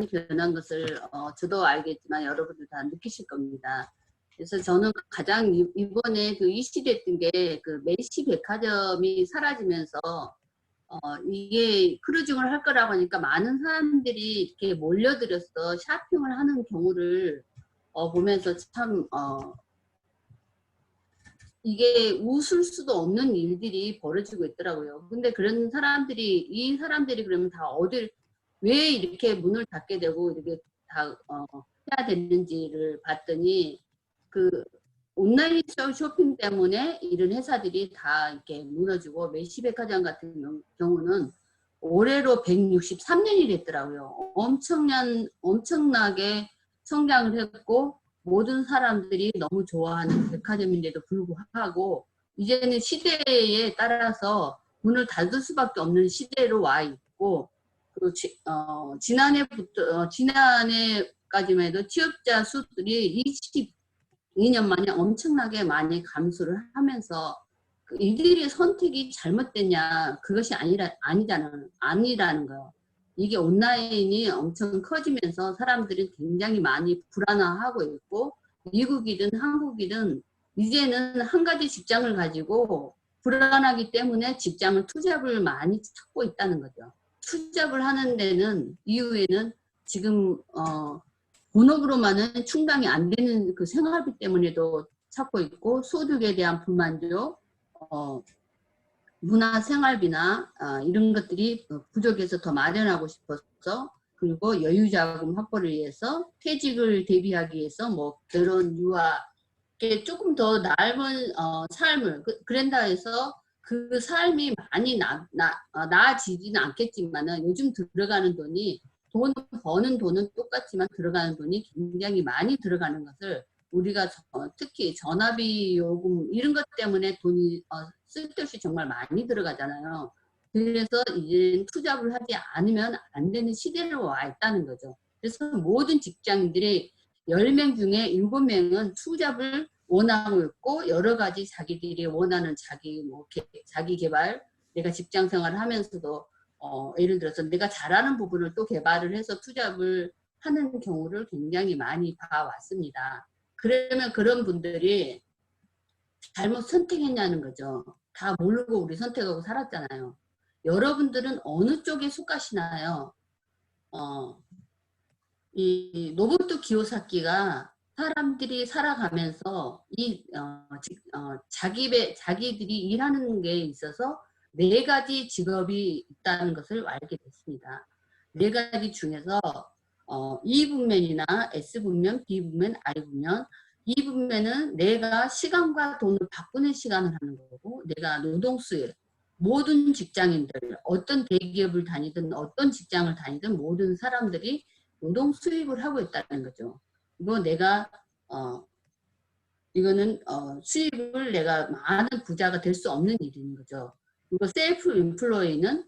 변한 것을 저도 알겠지만 여러분들 다 느끼실 겁니다. 그래서 저는 가장 이번에 그 이슈됐던 게 그 메시 백화점이 사라지면서 이게 크루징을 할 거라고 하니까 많은 사람들이 이렇게 몰려들어서 쇼핑을 하는 경우를 보면서 참 이게 웃을 수도 없는 일들이 벌어지고 있더라고요. 근데 그런 사람들이 이 사람들이 그러면 다 어딜 왜 이렇게 문을 닫게 되고 이렇게 다 해야 되는지를 봤더니 그 온라인 쇼핑 때문에 이런 회사들이 다 이렇게 무너지고 메시백화점 같은 경우는 올해로 163년이 됐더라고요. 엄청나게 성장을 했고 모든 사람들이 너무 좋아하는 백화점인데도 불구하고 이제는 시대에 따라서 문을 닫을 수밖에 없는 시대로 와 있고 그리고 지난해까지만 해도 취업자 수들이 22년 만에 엄청나게 많이 감소를 하면서 이들의 선택이 잘못됐냐 그것이 아니라는 거예요. 이게 온라인이 엄청 커지면서 사람들이 굉장히 많이 불안해하고 있고 미국이든 한국이든 이제는 한 가지 직장을 가지고 불안하기 때문에 직장을 투잡을 많이 찾고 있다는 거죠. 투잡을 하는 데는 이유에는 지금 본업으로만은 충당이 안 되는 그 생활비 때문에도 찾고 있고 소득에 대한 불만족 문화생활비나 이런 것들이 부족해서 더 마련하고 싶어서 그리고 여유자금 확보를 위해서 퇴직을 대비하기 위해서 뭐 결혼, 유아 조금 더 넓은 삶을 그런다 해서 그 삶이 많이 나아지지는 않겠지만은 요즘 들어가는 돈이 버는 돈은 똑같지만 들어가는 돈이 굉장히 많이 들어가는 것을 우리가 특히 전화비 요금 이런 것 때문에 돈이 쓸데없이 정말 많이 들어가잖아요. 그래서 이제 투잡을 하지 않으면 안 되는 시대로 와 있다는 거죠. 그래서 모든 직장인들이 10명 중에 7명은 투잡을 원하고 있고 여러 가지 자기들이 원하는 자기 개발 내가 직장 생활을 하면서도 예를 들어서 내가 잘하는 부분을 또 개발을 해서 투잡을 하는 경우를 굉장히 많이 봐왔습니다. 그러면 그런 분들이 잘못 선택했냐는 거죠. 다 모르고 우리 선택하고 살았잖아요. 여러분들은 어느 쪽에 속하시나요? 이 노부토 기요사키가 사람들이 살아가면서 자기들이 일하는 게 있어서 4가지 직업이 있다는 것을 알게 됐습니다. 4가지 중에서 E분면이나 S분면, B분면, I분면 E분면은 내가 시간과 돈을 바꾸는 시간을 하는 거고 내가 노동수요 모든 직장인들 어떤 대기업을 다니든 어떤 직장을 다니든 모든 사람들이 노동 수입을 하고 있다는 거죠. 이거 내가 이거는 수입을 내가 많은 부자가 될 수 없는 일인 거죠. 그리고 셀프 인플로이는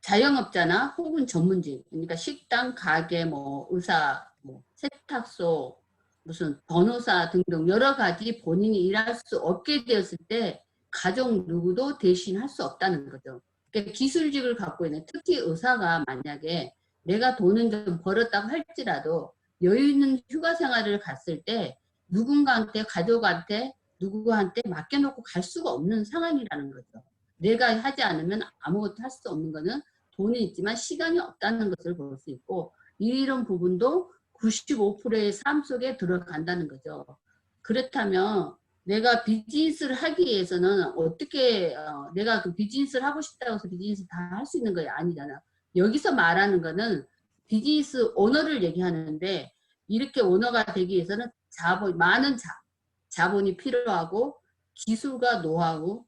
자영업자나 혹은 전문직, 그러니까 식당, 가게, 뭐 의사, 뭐 세탁소, 무슨 변호사 등등 여러 가지 본인이 일할 수 없게 되었을 때 가족 누구도 대신할 수 없다는 거죠. 그러니까 기술직을 갖고 있는 특히 의사가 만약에 내가 돈은 좀 벌었다고 할지라도 여유 있는 휴가 생활을 갔을 때 누군가한테 가족한테 누구한테 맡겨놓고 갈 수가 없는 상황이라는 거죠. 내가 하지 않으면 아무것도 할 수 없는 거는 돈이 있지만 시간이 없다는 것을 볼 수 있고 이런 부분도 95%의 삶 속에 들어간다는 거죠. 그렇다면 내가 비즈니스를 하기 위해서는 어떻게 내가 그 비즈니스를 하고 싶다고 해서 비즈니스 다 할 수 있는 거 아니잖아. 여기서 말하는 거는 비즈니스 오너를 얘기하는데 이렇게 오너가 되기 위해서는 많은 자본이 필요하고 기술과 노하우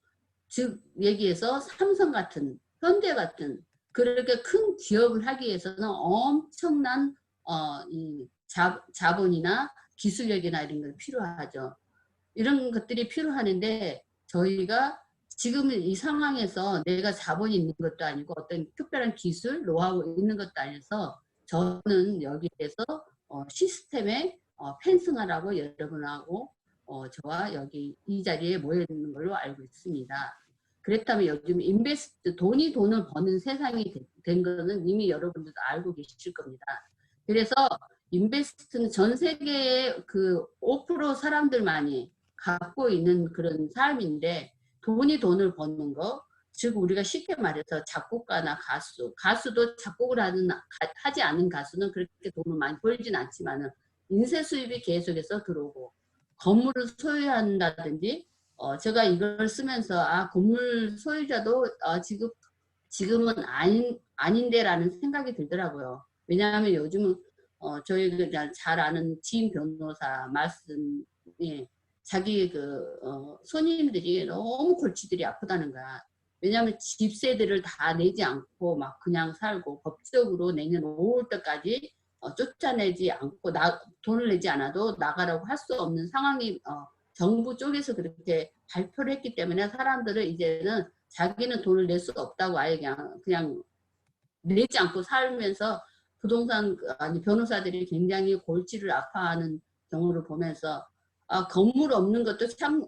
즉 얘기해서 삼성 같은 현대 같은 그렇게 큰 기업을 하기 위해서는 엄청난 이 자본이나 기술력이나 이런 걸 필요하죠. 이런 것들이 필요하는데 저희가 지금 이 상황에서 내가 자본이 있는 것도 아니고 어떤 특별한 기술, 노하우 있는 것도 아니어서 저는 여기에서 시스템에 편승하라고 여러분하고 저와 여기 이 자리에 모여 있는 걸로 알고 있습니다. 그렇다면 요즘 인베스트, 돈을 버는 세상이 된 거는 이미 여러분들도 알고 계실 겁니다. 그래서 인베스트는 전 세계의 그 5% 사람들만이 갖고 있는 그런 삶인데, 돈을 버는 거, 즉 우리가 쉽게 말해서 작곡가나 가수도 작곡을 하지 않은 가수는 그렇게 돈을 많이 벌진 않지만은 인쇄 수입이 계속해서 들어오고, 건물을 소유한다든지, 제가 이걸 쓰면서 건물 소유자도 지금은 아닌데라는 생각이 들더라고요. 왜냐하면 요즘은 저희가 잘 아는 지인 변호사 말씀이 자기 손님들이 너무 골치들이 아프다는 거야. 왜냐하면 집세들을 다 내지 않고 막 그냥 살고, 법적으로 내년 5월 때까지 쫓아내지 않고 돈을 내지 않아도 나가라고 할 수 없는 상황이 정부 쪽에서 그렇게 발표를 했기 때문에 사람들은 이제는 자기는 돈을 낼 수가 없다고 아예 그냥 내지 않고 살면서 변호사들이 굉장히 골치를 아파하는 경우를 보면서 건물 없는 것도 참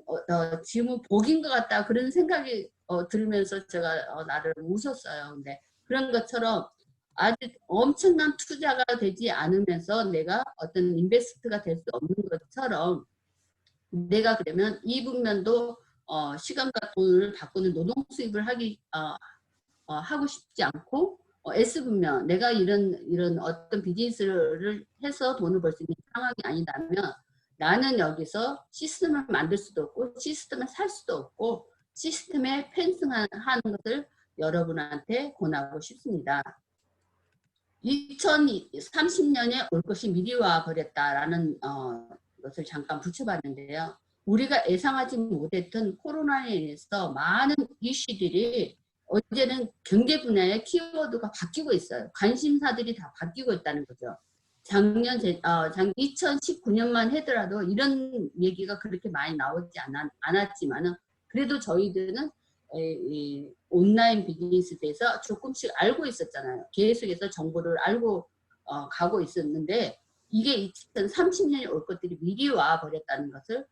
지금은 복인 것 같다, 그런 생각이 들면서 제가 나를 웃었어요. 근데 그런 것처럼 아직 엄청난 투자가 되지 않으면서 내가 어떤 인베스트가 될 수 없는 것처럼, 내가 그러면 이 분면도 시간과 돈을 바꾸는 노동 수입을 하고 싶지 않고, S분면 내가 이런 어떤 비즈니스를 해서 돈을 벌 수 있는 상황이 아니라면 나는 여기서 시스템을 만들 수도 없고 시스템을 살 수도 없고 시스템에 편승하는 것을 여러분한테 권하고 싶습니다. 2030년에 올 것이 미리 와 버렸다라는 것을 잠깐 붙여봤는데요. 우리가 예상하지 못했던 코로나에 인해서 많은 이슈들이 어제는 경제 분야의 키워드가 바뀌고 있어요. 관심사들이 다 바뀌고 있다는 거죠. 2019년만 하더라도 이런 얘기가 그렇게 많이 나오지 않았지만은 그래도 저희들은 온라인 비즈니스에 대해서 조금씩 알고 있었잖아요. 계속해서 정보를 알고 가고 있었는데, 이게 2030년에 올 것들이 미리 와 버렸다는 것을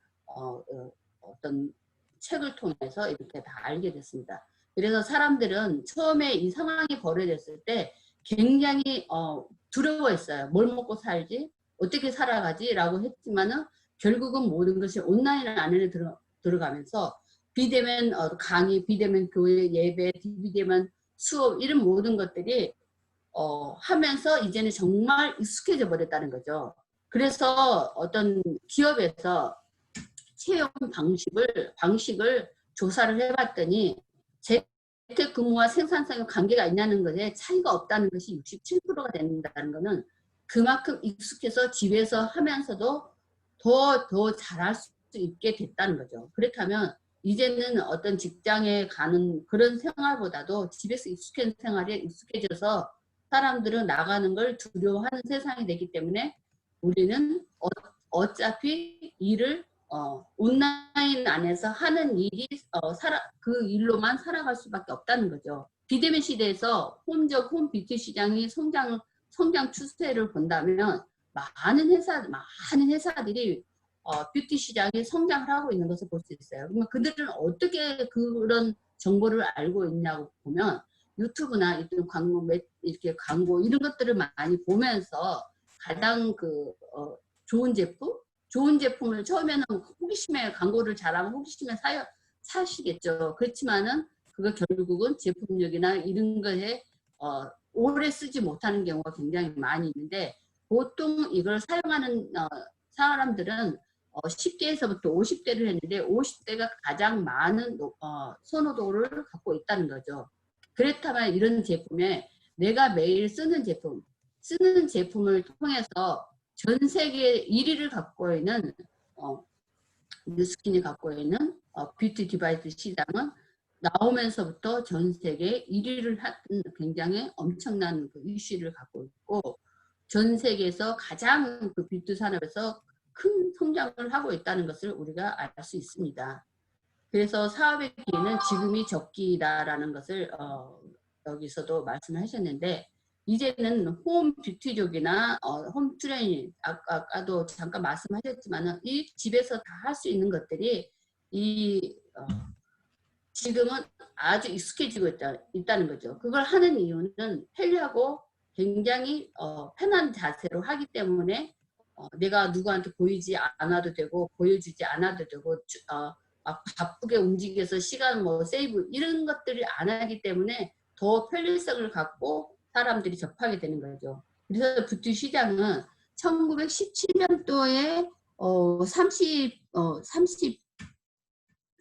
어떤 책을 통해서 이렇게 다 알게 됐습니다. 그래서 사람들은 처음에 이 상황이 벌어졌을 때 굉장히 두려워했어요. 뭘 먹고 살지? 어떻게 살아가지? 라고 했지만은 결국은 모든 것이 온라인 안에 들어가면서 비대면 강의, 비대면 교회, 예배, 비대면 수업, 이런 모든 것들이 하면서 이제는 정말 익숙해져 버렸다는 거죠. 그래서 어떤 기업에서 채용 방식을 조사를 해봤더니 재택근무와 생산성에 관계가 있냐는 것에 차이가 없다는 것이 67%가 된다는 것은 그만큼 익숙해서 집에서 하면서도 더 잘할 수 있게 됐다는 거죠. 그렇다면 이제는 어떤 직장에 가는 그런 생활보다도 집에서 익숙한 생활에 익숙해져서 사람들은 나가는 걸 두려워하는 세상이 되기 때문에 우리는 어차피 일을 온라인 안에서 하는 일이 그 일로만 살아갈 수밖에 없다는 거죠. 비대면 시대에서 홈 뷰티 시장이 성장 추세를 본다면 많은 회사들이 뷰티 시장이 성장을 하고 있는 것을 볼 수 있어요. 그러면 그들은 어떻게 그런 정보를 알고 있냐고 보면 유튜브나 이렇게 광고 이런 것들을 많이 보면서 가장 좋은 제품을 처음에는 호기심에 광고를 잘하면 호기심에 사시겠죠. 그렇지만은 그거 결국은 제품력이나 이런 거에 오래 쓰지 못하는 경우가 굉장히 많이 있는데, 보통 이걸 사용하는 사람들은 10대에서부터 50대를 했는데 50대가 가장 많은 선호도를 갖고 있다는 거죠. 그렇다면 이런 제품에 내가 매일 쓰는 제품을 통해서 전 세계 1위를 갖고 있는 뉴스킨이 갖고 있는 뷰티 디바이스 시장은 나오면서부터 전 세계 1위를 한 굉장히 엄청난 이슈를 갖고 있고, 전 세계에서 가장 뷰티 산업에서 큰 성장을 하고 있다는 것을 우리가 알 수 있습니다. 그래서 사업의 기회는 지금이 적기다라는 것을 여기서도 말씀하셨는데, 이제는 홈 뷰티 쪽이나 홈 트레이닝, 아까도 잠깐 말씀하셨지만은 이 집에서 다 할 수 있는 것들이 이 지금은 아주 익숙해지고 있다는 거죠. 그걸 하는 이유는 편리하고 굉장히 편한 자세로 하기 때문에 내가 누구한테 보이지 않아도 되고 보여주지 않아도 되고 막 바쁘게 움직여서 시간 뭐 세이브 이런 것들을 안 하기 때문에 더 편리성을 갖고 사람들이 접하게 되는 거죠. 그래서 뷰티 시장은 1917년도에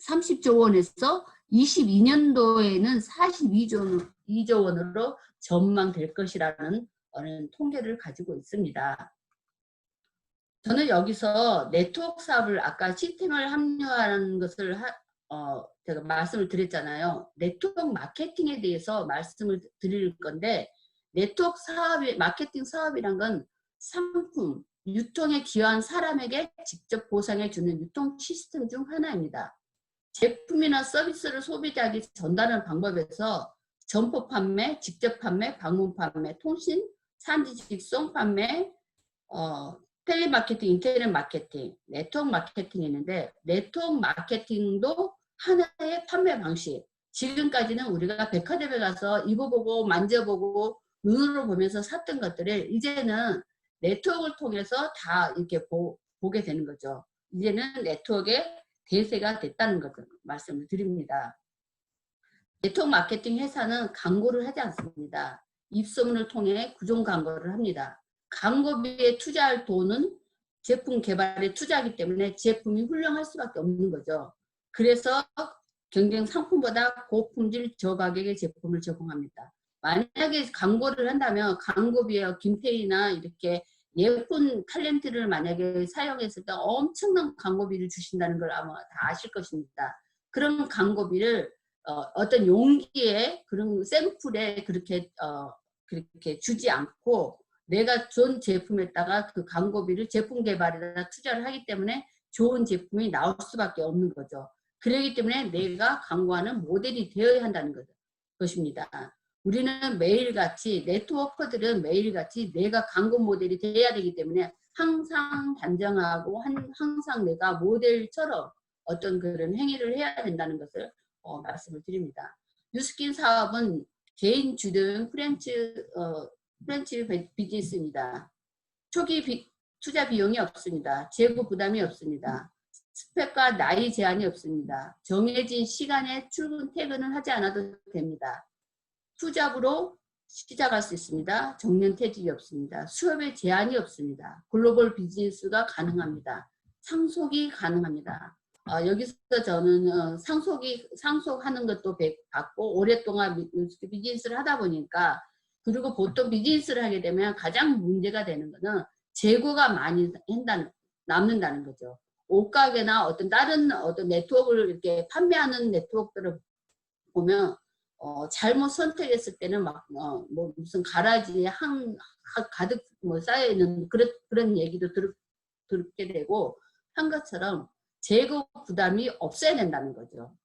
30조 원에서 22년도에는 42조 원으로 전망될 것이라는 통계를 가지고 있습니다. 저는 여기서 네트워크 사업을 아까 시스템을 합류하는 것을 제가 말씀을 드렸잖아요. 네트워크 마케팅에 대해서 말씀을 드릴 건데 네트워크 사업이 마케팅 사업이란 건 상품, 유통에 기여한 사람에게 직접 보상해 주는 유통 시스템 중 하나입니다. 제품이나 서비스를 소비자에게 전달하는 방법에서 점포 판매, 직접 판매, 방문 판매, 통신, 산지 직송 판매, 텔레마케팅, 인터넷 마케팅, 네트워크 마케팅이 있는데 네트워크 마케팅도 하나의 판매 방식. 지금까지는 우리가 백화점에 가서 입어보고 만져보고 눈으로 보면서 샀던 것들을 이제는 네트워크를 통해서 다 이렇게 보게 되는 거죠. 이제는 네트워크의 대세가 됐다는 것을 말씀을 드립니다. 네트워크 마케팅 회사는 광고를 하지 않습니다. 입소문을 통해 구종 광고를 합니다. 광고비에 투자할 돈은 제품 개발에 투자하기 때문에 제품이 훌륭할 수밖에 없는 거죠. 그래서 경쟁 상품보다 고품질 저가격의 제품을 제공합니다. 만약에 광고를 한다면 광고비에 김태희나 이렇게 예쁜 탤런트를 만약에 사용했을 때 엄청난 광고비를 주신다는 걸 아마 다 아실 것입니다. 그런 광고비를 어떤 용기에 그런 샘플에 그렇게 주지 않고 내가 좋은 제품에다가 그 광고비를 제품 개발에다 투자를 하기 때문에 좋은 제품이 나올 수밖에 없는 거죠. 그렇기 때문에 내가 광고하는 모델이 되어야 한다는 것입니다. 우리는 매일같이 네트워커들은 매일같이 내가 광고 모델이 돼야 되기 때문에 항상 단정하고 항상 내가 모델처럼 어떤 그런 행위를 해야 된다는 것을 말씀을 드립니다. 뉴스킨 사업은 개인 주도형 프랜차이즈 비즈니스입니다. 초기 투자 비용이 없습니다. 재고 부담이 없습니다. 스펙과 나이 제한이 없습니다. 정해진 시간에 출근 퇴근을 하지 않아도 됩니다. 투잡으로 시작할 수 있습니다. 정년퇴직이 없습니다. 수업에 제한이 없습니다. 글로벌 비즈니스가 가능합니다. 상속이 가능합니다. 여기서 저는 상속하는 것도 받고 오랫동안 비즈니스를 하다 보니까 그리고 보통 비즈니스를 하게 되면 가장 문제가 되는 거는 재고가 많이 남는다는 거죠. 옷가게나 어떤 다른 어떤 네트워크를 이렇게 판매하는 네트워크들을 보면 잘못 선택했을 때는 막 뭐 무슨 가라지에 가득 뭐 쌓여 있는 그런 얘기도 듣게 되고 한 것처럼 재고 부담이 없어야 된다는 거죠.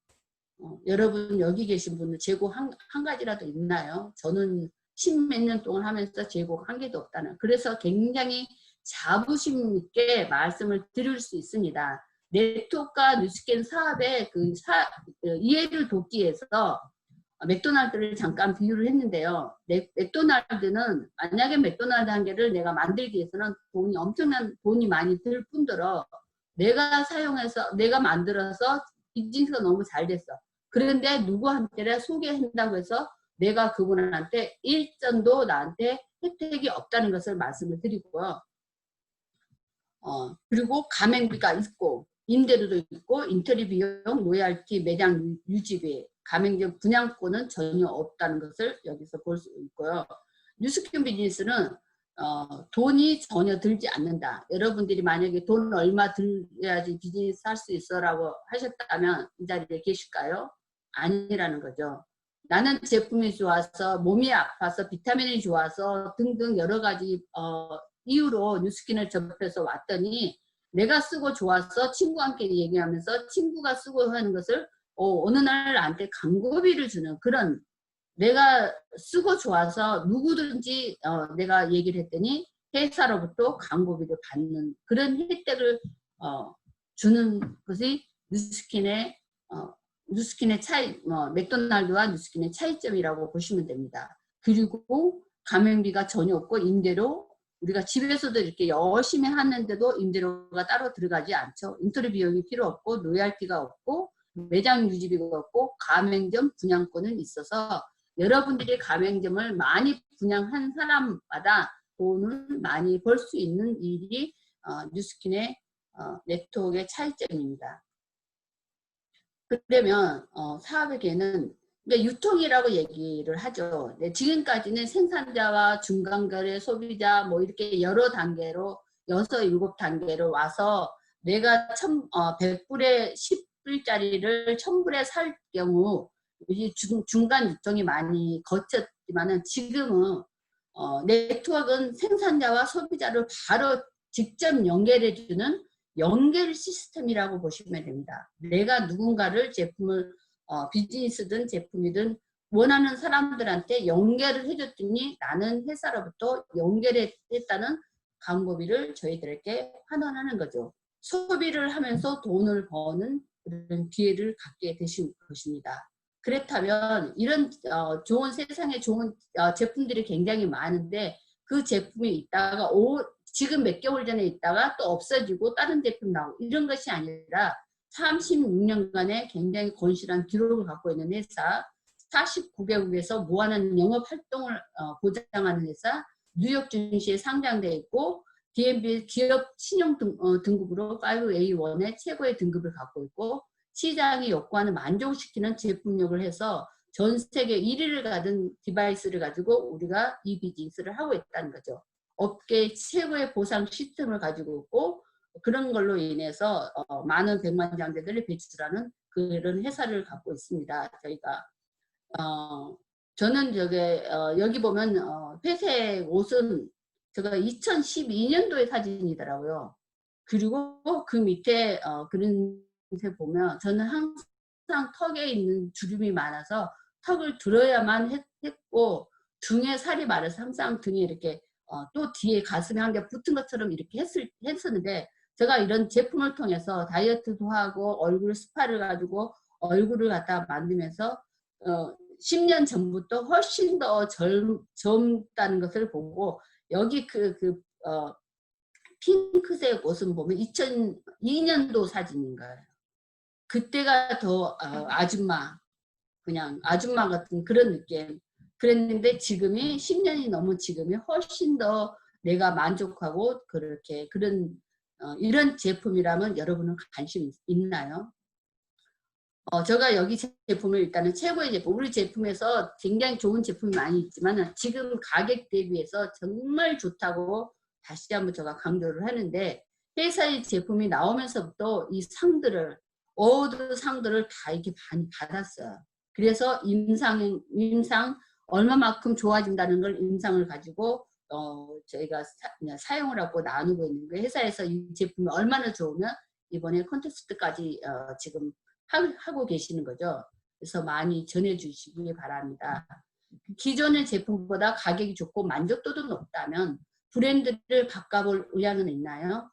여러분 여기 계신 분들 재고 한 가지라도 있나요? 저는 10몇 년 동안 하면서 재고가 한 개도 없다는. 그래서 굉장히 자부심 있게 말씀을 드릴 수 있습니다. 네트워크와 뉴스킨 사업의 이해를 돕기 위해서 맥도날드를 잠깐 비유를 했는데요. 맥도날드는 만약에 맥도날드 한 개를 내가 만들기 위해서는 엄청난 돈이 많이 들 뿐더러 내가 사용해서 내가 만들어서 비즈니스가 너무 잘 됐어. 그런데 누구한테 소개한다고 해서 내가 그분한테 일전도 나한테 혜택이 없다는 것을 말씀을 드리고요. 그리고 가맹비가 있고 임대료도 있고 인테리어 비용, 로얄티, 매장 유지비, 가맹점 분양권은 전혀 없다는 것을 여기서 볼 수 있고요. 뉴스킨 비즈니스는 돈이 전혀 들지 않는다. 여러분들이 만약에 돈 얼마 들여야지 비즈니스 할 수 있어라고 하셨다면 이 자리에 계실까요? 아니라는 거죠. 나는 제품이 좋아서 몸이 아파서 비타민이 좋아서 등등 여러 가지 이유로 뉴스킨을 접해서 왔더니 내가 쓰고 좋아서 친구와 함께 얘기하면서 친구가 쓰고 하는 것을 어느 날 나한테 광고비를 주는 그런 내가 쓰고 좋아서 누구든지 내가 얘기를 했더니 회사로부터 광고비를 받는 그런 혜택을 주는 것이 뉴스킨의 뉴스킨의 맥도날드와 뉴스킨의 차이점이라고 보시면 됩니다. 그리고 가맹비가 전혀 없고 임대료, 우리가 집에서도 이렇게 열심히 하는데도 임대료가 따로 들어가지 않죠. 인터넷 비용이 필요 없고 로얄티가 없고 매장 유지비가 없고 가맹점 분양권은 있어서 여러분들이 가맹점을 많이 분양한 사람마다 돈을 많이 벌 수 있는 일이 뉴스킨의 네트워크의 차이점입니다. 그러면 사업의 개는 그러니까 유통이라고 얘기를 하죠. 네, 지금까지는 생산자와 중간거래, 소비자 뭐 이렇게 여러 단계로 6, 7단계로 와서 내가 100불에 10불짜리를 1000불에 살 경우 이 중간 유통이 많이 거쳤지만은 지금은 네트워크는 생산자와 소비자를 바로 직접 연결해주는 연결 시스템이라고 보시면 됩니다. 내가 누군가를 제품을 비즈니스든 제품이든 원하는 사람들한테 연결을 해줬더니 나는 회사로부터 연결했다는 광고비를 저희들에게 환원하는 거죠. 소비를 하면서 돈을 버는 그런 기회를 갖게 되신 것입니다. 그렇다면 이런 좋은 세상에 좋은 제품들이 굉장히 많은데 그 제품이 있다가 지금 몇 개월 전에 있다가 또 없어지고 다른 제품 나오고 이런 것이 아니라 36년간의 굉장히 건실한 기록을 갖고 있는 회사, 49개국에서 무한한 영업 활동을 보장하는 회사, 뉴욕 증시에 상장되어 있고 DNB 기업 신용 등급으로 5A1의 최고의 등급을 갖고 있고 시장이 요구하는 만족시키는 제품력을 해서 전 세계 1위를 가진 디바이스를 가지고 우리가 이 비즈니스를 하고 있다는 거죠. 업계 최고의 보상 시스템을 가지고 있고 그런 걸로 인해서 많은 백만장자들을 배출하는 그런 회사를 갖고 있습니다. 저희가 저는 여기 보면 회색 옷은 제가 2012년도의 사진이더라고요. 그리고 그 밑에 그런 데 보면 저는 항상 턱에 있는 주름이 많아서 턱을 들어야만 했고 등에 살이 많아서 항상 등에 이렇게 또 뒤에 가슴에 한 개 붙은 것처럼 이렇게 했었는데 제가 이런 제품을 통해서 다이어트도 하고 얼굴 스파를 가지고 얼굴을 갖다 만들면서 10년 전부터 훨씬 더 젊다는 것을 보고 여기 핑크색 옷은 보면 2002년도 사진인가요? 그때가 더 그냥 아줌마 같은 그런 느낌. 그랬는데 지금이 10년이 넘은 지금이 훨씬 더 내가 만족하고 이런 제품이라면 여러분은 관심 있나요? 제가 여기 제품을 일단은 최고의 제품, 우리 제품에서 굉장히 좋은 제품이 많이 있지만 지금 가격 대비해서 정말 좋다고 다시 한번 제가 강조를 하는데 회사의 제품이 나오면서부터 이 어워드 상들을 다 이렇게 많이 받았어요. 그래서 임상 얼마만큼 좋아진다는 걸 임상을 가지고 저희가 사용을 하고 나누고 있는 거예요. 회사에서 이 제품이 얼마나 좋으면 이번에 콘테스트까지 지금 하고 계시는 거죠. 그래서 많이 전해주시기 바랍니다. 기존의 제품보다 가격이 좋고 만족도도 높다면 브랜드를 바꿔볼 의향은 있나요?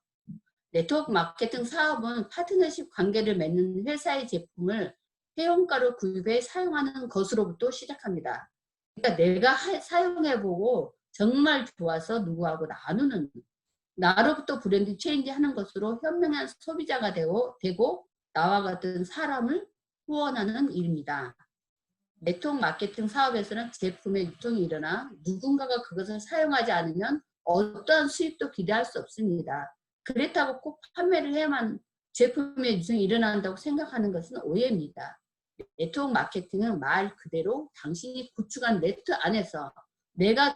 네트워크 마케팅 사업은 파트너십 관계를 맺는 회사의 제품을 회원가로 구입해 사용하는 것으로부터 시작합니다. 그러니까 내가 사용해보고 정말 좋아서 누구하고 나누는 나로부터 브랜드 체인지 하는 것으로 현명한 소비자가 되고 나와 같은 사람을 후원하는 일입니다. 네트워크 마케팅 사업에서는 제품의 유통이 일어나 누군가가 그것을 사용하지 않으면 어떠한 수익도 기대할 수 없습니다. 그렇다고 꼭 판매를 해야만 제품의 유통이 일어난다고 생각하는 것은 오해입니다. 네트워크 마케팅은 말 그대로 당신이 구축한 네트 안에서 내가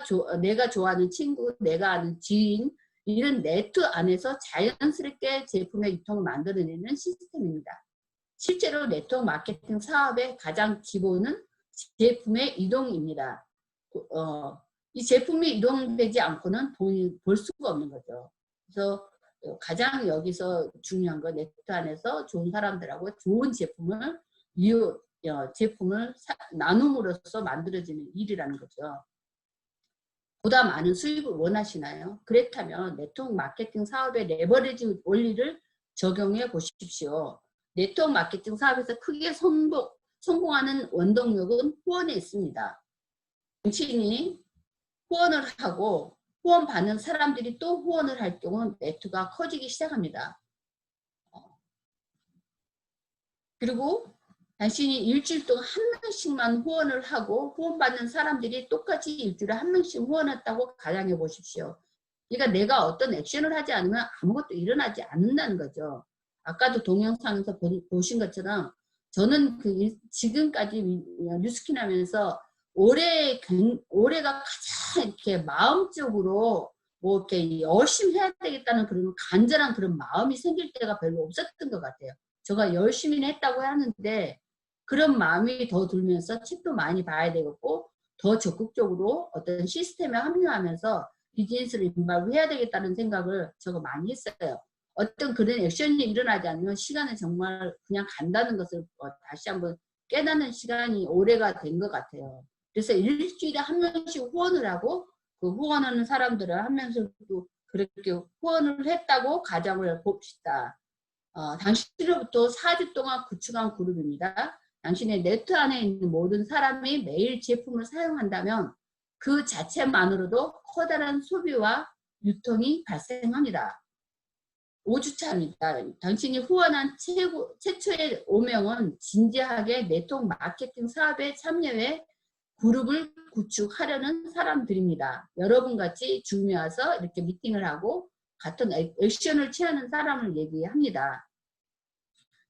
좋아하는 친구, 내가 아는 지인 이런 네트 안에서 자연스럽게 제품의 유통을 만들어내는 시스템입니다. 실제로 네트워크 마케팅 사업의 가장 기본은 제품의 이동입니다. 이 제품이 이동되지 않고는 돈을 벌 수가 없는 거죠. 그래서 가장 여기서 중요한 건 네트 안에서 좋은 사람들하고 좋은 제품을 나눔으로써 만들어지는 일이라는 거죠. 보다 많은 수익을 원하시나요? 그렇다면 네트워크 마케팅 사업의 레버리지 원리를 적용해 보십시오. 네트워크 마케팅 사업에서 크게 성공하는 원동력은 후원에 있습니다. 당신이 후원을 하고 후원 받는 사람들이 또 후원을 할 경우 네트가 커지기 시작합니다. 그리고 당신이 일주일 동안 한 명씩만 후원을 하고 후원받는 사람들이 똑같이 일주일에 한 명씩 후원했다고 가정해 보십시오. 그러니까 내가 어떤 액션을 하지 않으면 아무것도 일어나지 않는다는 거죠. 아까도 동영상에서 보신 것처럼 저는 지금까지 뉴스킨 하면서 올해가 가장 이렇게 마음적으로 뭐 이렇게 열심히 해야 되겠다는 그런 간절한 그런 마음이 생길 때가 별로 없었던 것 같아요. 제가 열심히 했다고 하는데 그런 마음이 더 들면서 책도 많이 봐야 되겠고 더 적극적으로 어떤 시스템에 합류하면서 비즈니스를 인발을 해야 되겠다는 생각을 제가 많이 했어요. 어떤 그런 액션이 일어나지 않으면 시간은 정말 그냥 간다는 것을 다시 한번 깨닫는 시간이 올해가 된 것 같아요. 그래서 일주일에 한 명씩 후원을 하고 그 후원하는 사람들을 한 명씩도 그렇게 후원을 했다고 가정을 봅시다. 당신으로부터 4주 동안 구축한 그룹입니다. 당신의 네트 안에 있는 모든 사람이 매일 제품을 사용한다면 그 자체만으로도 커다란 소비와 유통이 발생합니다. 5주차입니다. 당신이 후원한 최초의 오명은 진지하게 네트워크 마케팅 사업에 참여해 그룹을 구축하려는 사람들입니다. 여러분같이 줌에 와서 이렇게 미팅을 하고 같은 액션을 취하는 사람을 얘기합니다.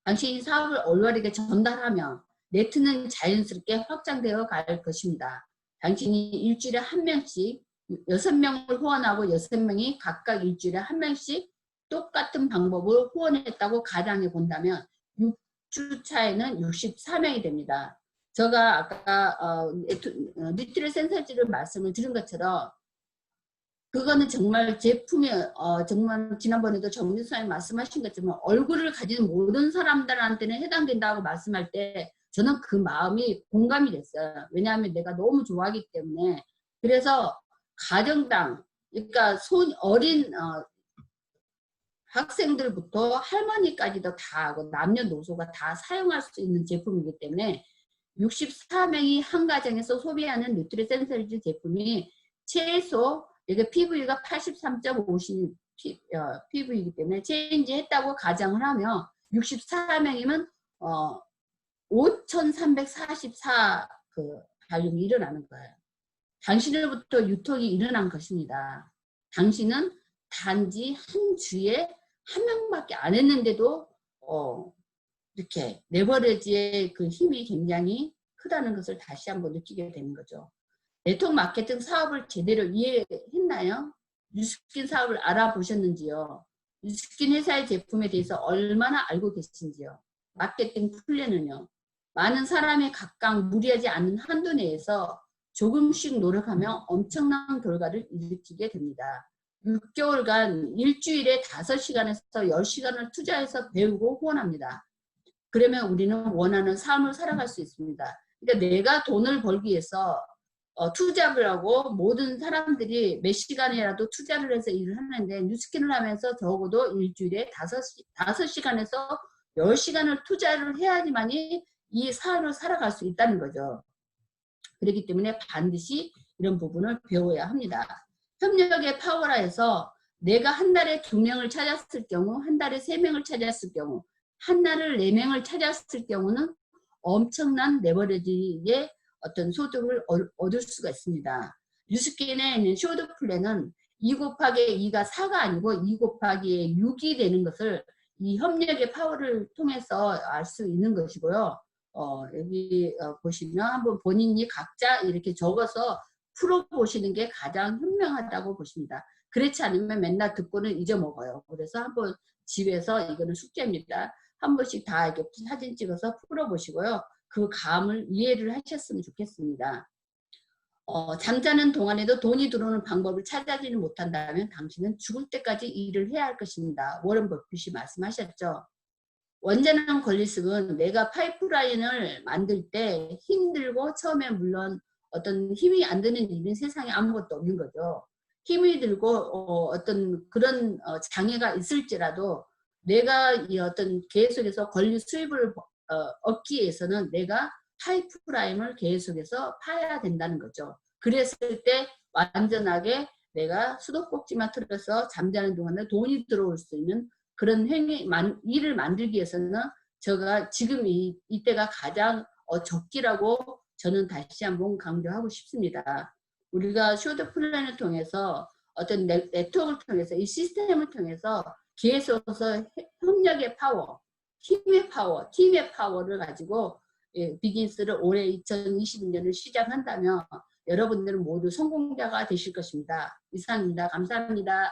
당신이 사업을 올바르게 전달하면 네트는 자연스럽게 확장되어 갈 것입니다. 당신이 일주일에 한 명씩 6명을 후원하고 6명이 각각 일주일에 한 명씩 똑같은 방법을 후원했다고 가정해 본다면 6주 차에는 64명이 됩니다. 제가 아까 뉴트리 센서지를 말씀을 드린 것처럼 그거는 정말 제품이 정말 지난번에도 정유수님 말씀하신 것처럼 얼굴을 가진 모든 사람들한테는 해당된다고 말씀할 때 저는 그 마음이 공감이 됐어요. 왜냐하면 내가 너무 좋아하기 때문에. 그래서 가정당 그러니까 어린 학생들부터 할머니까지도 다 하고 남녀노소가 다 사용할 수 있는 제품이기 때문에 64명이 한 가정에서 소비하는 뉴트리 센서지 제품이 최소 이게 PV가 83.50 PV이기 때문에 체인지 했다고 가정을 하면 64명이면 5,344 그 발림이 일어나는 거예요. 당신으로부터 유통이 일어난 것입니다. 당신은 단지 한 주에 한 명밖에 안 했는데도 이렇게 레버리지의 그 힘이 굉장히 크다는 것을 다시 한번 느끼게 되는 거죠. 네트워크 마케팅 사업을 제대로 이해했나요? 뉴스킨 사업을 알아보셨는지요? 뉴스킨 회사의 제품에 대해서 얼마나 알고 계신지요? 마케팅 플랜은요? 많은 사람이 각각 무리하지 않는 한도 내에서 조금씩 노력하며 엄청난 결과를 일으키게 됩니다. 6개월간 일주일에 5시간에서 10시간을 투자해서 배우고 후원합니다. 그러면 우리는 원하는 삶을 살아갈 수 있습니다. 그러니까 내가 돈을 벌기 위해서 투자를 하고 모든 사람들이 몇 시간이라도 투자를 해서 일을 하는데 뉴스킨을 하면서 적어도 일주일에 5시간에서 10시간을 투자를 해야지만이 이 삶을 살아갈 수 있다는 거죠. 그렇기 때문에 반드시 이런 부분을 배워야 합니다. 협력의 파워라 해서 내가 한 달에 2명을 찾았을 경우, 한 달에 3명을 찾았을 경우, 한 달을 4명을 찾았을 경우는 엄청난 레버리지의 어떤 소득을 얻을 수가 있습니다. 뉴스킨에 있는 쇼드 플랜은 2 곱하기 2가 4가 아니고 2 곱하기 6이 되는 것을 이 협력의 파워를 통해서 알 수 있는 것이고요. 여기 보시면 한번 본인이 각자 이렇게 적어서 풀어보시는 게 가장 현명하다고 보십니다. 그렇지 않으면 맨날 듣고는 잊어먹어요. 그래서 한번 집에서 이거는 숙제입니다. 한 번씩 다 이렇게 사진 찍어서 풀어보시고요. 그 감을 이해를 하셨으면 좋겠습니다. 잠자는 동안에도 돈이 들어오는 방법을 찾아지지 못한다면 당신은 죽을 때까지 일을 해야 할 것입니다. 워런 버핏이 말씀하셨죠. 완전한 권리승은 내가 파이프라인을 만들 때 힘들고 처음에 물론 어떤 힘이 안 드는 일은 세상에 아무것도 없는 거죠. 힘이 들고 어떤 그런 장애가 있을지라도 내가 이 어떤 계속해서 권리 수입을 얻기 위해서는 내가 파이프라인을 계속해서 파야 된다는 거죠. 그랬을 때 완전하게 내가 수도꼭지만 틀어서 잠자는 동안에 돈이 들어올 수 있는 그런 일을 만들기 위해서는 제가 지금 이때가 가장 적기라고 저는 다시 한번 강조하고 싶습니다. 우리가 쇼드 플랜을 통해서 어떤 네트워크를 통해서 이 시스템을 통해서 계속해서 협력의 파워, 팀의 파워를 가지고 비즈니스를 올해 2022년을 시작한다면 여러분들은 모두 성공자가 되실 것입니다. 이상입니다. 감사합니다.